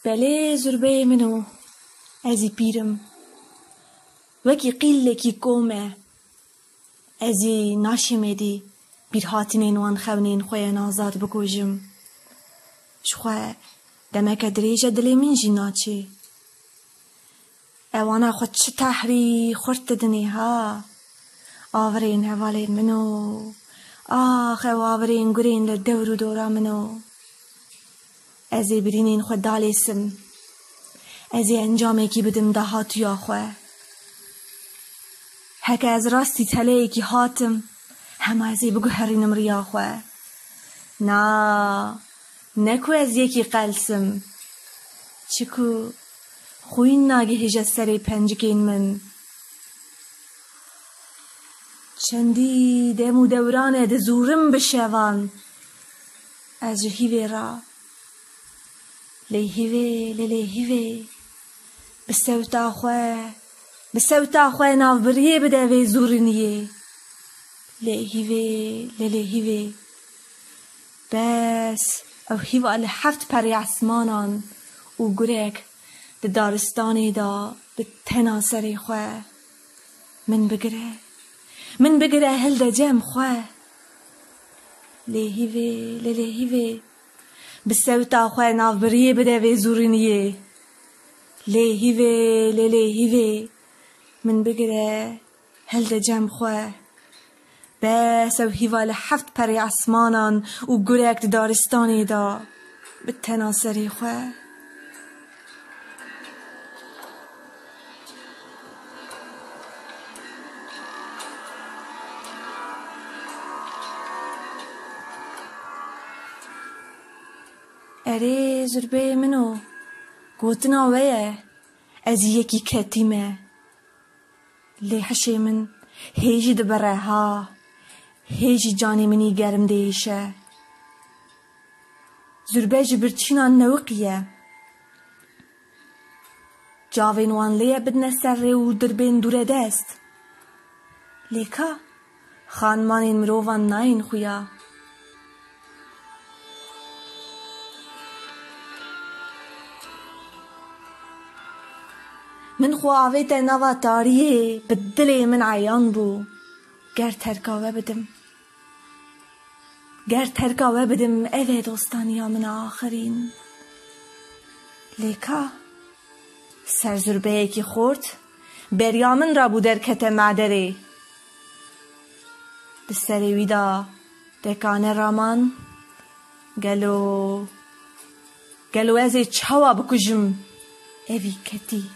بله زربه منو ازی پیرم وکی قیلکی کومه ازی ناشمدی بیر هاتنین وان خونین خوی نازاد بکوجم شخوا دمک دریجه دلی من جناچی اوانا خود چه تحری خورت دنی ها آورین حوالین منو آخ آورین گرین لدور و دورا منو ازی برینین خود دالیسم ازی انجامه کی بدم دهاتو یا خواه هکه از راستی تله کی هاتم همه ازی بگو هرینم ریا خواه نا نکو از یکی قلسم چکو خوین ناگه هجا سری پنجکین من چندی دمو دورانه ده زورم بشوان از هیوه را لیهیوه بسوتا خواه ناو بریه بده وی زورنیه لیهیوه بس او هیوه لحفت پری عسمانان او گرک ده دارستانی دا به تناسری خواه من بگره هل ده جم خواه لیهیوه بسوتا خواه ناو بریه بده وی زورنیه لیهیوه من بگره هل ده جم خواه بس او هیوه لحفت پری عسمانان او گرک ده دارستانی دا به تناسری خواه اره زربه منو گوتنا ویه از یکی کتیمه لی حشی من هیجی دبره ها هیجی جانی منی گرم دیشه زربه جبرچینان نوقیه جاوین وان لیه بدن سر و دربین دوره دست لیکا خانمانین مرووان ناین خویا من خواهیت نوا تاریه بدلی من عیان بو گر ترکاوه بدم اوه دوستانیا من آخرین لیکا سرزربه یکی خورد بریامن را بو در کت معدره بسری ویدا دکانه رامان گلو ازی چوا بکجم اوی کتی